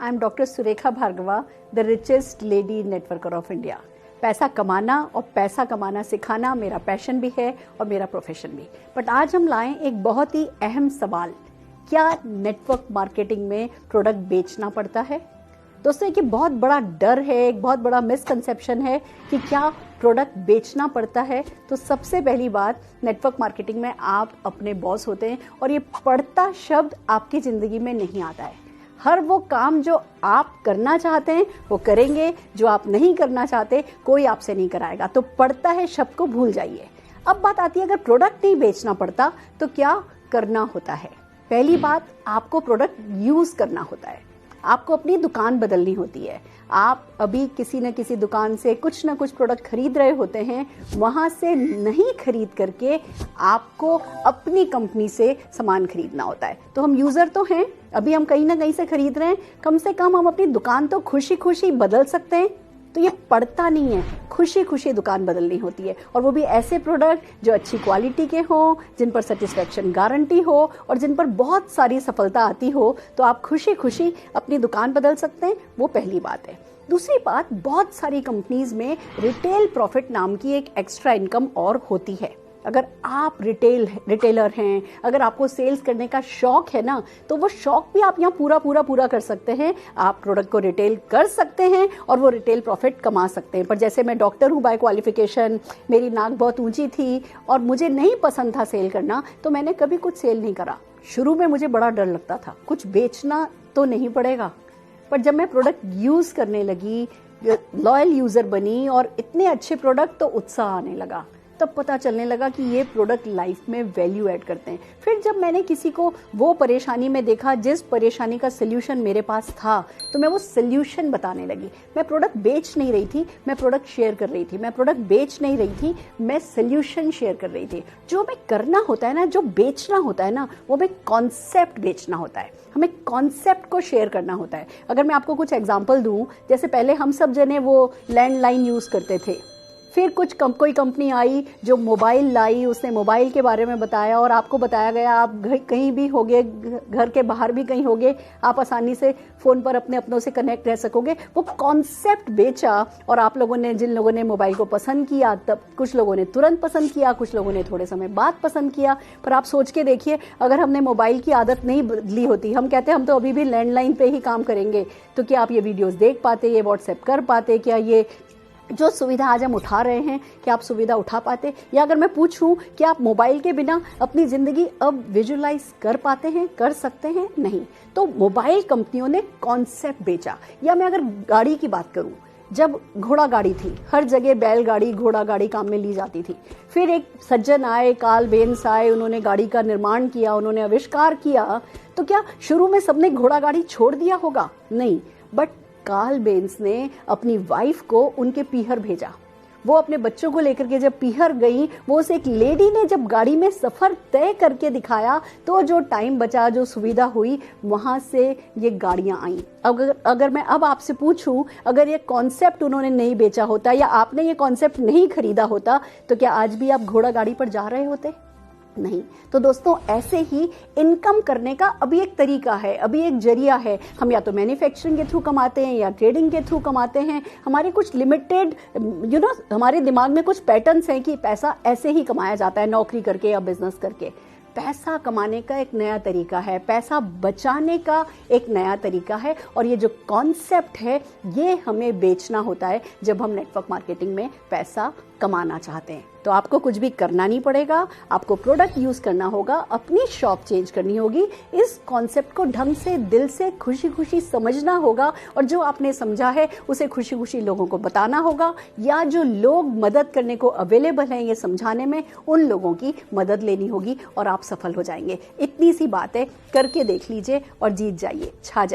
I am doctor Surekha Bhargava, the richest lady networker of India. पैसा कमाना और पैसा कमाना सिखाना मेरा पैशन भी है और मेरा प्रोफेशन भी। बट आज हम लाएं एक बहुत ही अहम सवाल, क्या नेटवर्क मार्केटिंग में प्रोडक्ट बेचना पड़ता है? दोस्तों, एक बहुत बड़ा डर है, एक बहुत बड़ा मिसकंसेप्शन है कि क्या प्रोडक्ट बेचना पड़ता है। तो सबसे पहली बात, नेटवर्क मार्केटिंग में आप अपने बॉस होते हैं और ये पड़ता शब्द आपकी ज़िंदगी में नहीं आता है। हर वो काम जो आप करना चाहते हैं वो करेंगे, जो आप नहीं करना चाहते कोई आपसे नहीं कराएगा। तो पड़ता है शब्द को भूल जाइए। अब बात आती है, अगर प्रोडक्ट नहीं बेचना पड़ता तो क्या करना होता है। पहली बात, आपको प्रोडक्ट यूज़ करना होता है। आपको अपनी दुकान बदलनी होती है। आप अभी किसी न किसी दुकान से कुछ ना कुछ प्रोडक्ट खरीद रहे होते हैं, वहाँ से नहीं खरीद करके आपको अपनी कंपनी से सामान खरीदना होता है। तो हम यूज़र तो हैं, अभी हम कहीं ना कहीं से खरीद रहे हैं, कम से कम हम अपनी दुकान तो खुशी खुशी बदल सकते हैं। तो ये पड़ता नहीं है, खुशी खुशी दुकान बदलनी होती है, और वो भी ऐसे प्रोडक्ट जो अच्छी क्वालिटी के हों, जिन पर सेटिस्फेक्शन गारंटी हो और जिन पर बहुत सारी सफलता आती हो। तो आप खुशी खुशी अपनी दुकान बदल सकते हैं। वो पहली बात है। दूसरी बात, बहुत सारी कंपनीज में रिटेल प्रॉफिट नाम की एक एक्स्ट्रा इनकम और होती है। अगर आप रिटेलर हैं, अगर आपको सेल्स करने का शौक है ना, तो वो शौक भी आप यहाँ पूरा कर सकते हैं। आप प्रोडक्ट को रिटेल कर सकते हैं और वो रिटेल प्रॉफिट कमा सकते हैं। पर जैसे मैं डॉक्टर हूँ बाय क्वालिफिकेशन, मेरी नाक बहुत ऊंची थी और मुझे नहीं पसंद था सेल करना, तो मैंने कभी कुछ सेल नहीं करा। शुरू में मुझे बड़ा डर लगता था, कुछ बेचना तो नहीं पड़ेगा। पर जब मैं प्रोडक्ट यूज़ करने लगी, लॉयल यूज़र बनी और इतने अच्छे प्रोडक्ट, तो उत्साह आने लगा। तब पता चलने लगा कि ये प्रोडक्ट लाइफ में वैल्यू ऐड करते हैं। फिर जब मैंने किसी को वो परेशानी में देखा जिस परेशानी का सल्यूशन मेरे पास था, तो मैं वो सल्यूशन बताने लगी। मैं प्रोडक्ट बेच नहीं रही थी, मैं प्रोडक्ट शेयर कर रही थी। मैं प्रोडक्ट बेच नहीं रही थी, मैं सल्यूशन शेयर कर रही थी। जो हमें करना होता है ना, जो बेचना होता है ना, वो हमें कॉन्सेप्ट बेचना होता है। हमें कॉन्सेप्ट को शेयर करना होता है। अगर मैं आपको कुछ एग्जांपल दूं, जैसे पहले हम सब जने वो लैंडलाइन यूज़ करते थे, फिर कोई कंपनी आई जो मोबाइल लाई, उसने मोबाइल के बारे में बताया और आपको बताया गया आप कहीं भी होगे, घर के बाहर भी कहीं होगे, आप आसानी से फ़ोन पर अपने अपनों से कनेक्ट रह सकोगे। वो कॉन्सेप्ट बेचा और आप लोगों ने, जिन लोगों ने मोबाइल को पसंद किया, तब कुछ लोगों ने तुरंत पसंद किया, कुछ लोगों ने थोड़े समय बाद पसंद किया। पर आप सोच के देखिए, अगर हमने मोबाइल की आदत नहीं बदली होती, हम कहते हैं हम तो अभी भी लैंडलाइन पे ही काम करेंगे, तो क्या आप ये वीडियोज़ देख पाते, ये व्हाट्सएप कर पाते, क्या ये जो सुविधा आज हम उठा रहे हैं, क्या आप सुविधा उठा पाते? या अगर मैं पूछूं कि आप मोबाइल के बिना अपनी ज़िंदगी अब विजुलाइज कर पाते हैं, कर सकते हैं? नहीं। तो मोबाइल कंपनियों ने कॉन्सेप्ट बेचा। या मैं अगर गाड़ी की बात करूं, जब घोड़ा गाड़ी थी, हर जगह बैलगाड़ी, घोड़ा गाड़ी काम में ली जाती थी। फिर एक सज्जन आए, कार्ल बेंस आए, उन्होंने गाड़ी का निर्माण किया, उन्होंने आविष्कार किया। तो क्या शुरू में सबने घोड़ा गाड़ी छोड़ दिया होगा? नहीं। बट कार्ल बेंस ने अपनी वाइफ को उनके पीहर भेजा। वो अपने बच्चों को लेकर के जब पीहर गई, वो उस एक लेडी ने जब गाड़ी में सफ़र तय करके दिखाया, तो जो टाइम बचा, जो सुविधा हुई, वहाँ से ये गाड़ियाँ आई। अगर मैं अब आपसे पूछूं, अगर ये कॉन्सेप्ट उन्होंने नहीं बेचा होता या आपने ये कॉन्सेप्ट नहीं खरीदा होता, तो क्या आज भी आप घोड़ा गाड़ी पर जा रहे होते? नहीं। तो दोस्तों, ऐसे ही इनकम करने का अभी एक तरीका है, अभी एक जरिया है। हम या तो मैन्युफैक्चरिंग के थ्रू कमाते हैं या ट्रेडिंग के थ्रू कमाते हैं। हमारे कुछ लिमिटेड हमारे दिमाग में कुछ पैटर्न्स हैं कि पैसा ऐसे ही कमाया जाता है, नौकरी करके या बिजनेस करके। पैसा कमाने का एक नया तरीका है, पैसा बचाने का एक नया तरीका है, और ये जो कॉन्सेप्ट है ये हमें बेचना होता है जब हम नेटवर्क मार्केटिंग में पैसा कमाना चाहते हैं। तो आपको कुछ भी करना नहीं पड़ेगा, आपको प्रोडक्ट यूज़ करना होगा, अपनी शॉप चेंज करनी होगी, इस कॉन्सेप्ट को ढंग से, दिल से, खुशी खुशी समझना होगा, और जो आपने समझा है उसे खुशी खुशी लोगों को बताना होगा, या जो लोग मदद करने को अवेलेबल हैं ये समझाने में, उन लोगों की मदद लेनी होगी और आप सफल हो जाएंगे। इतनी सी बात है, करके देख लीजिए और जीत जाइए, छा जाइए।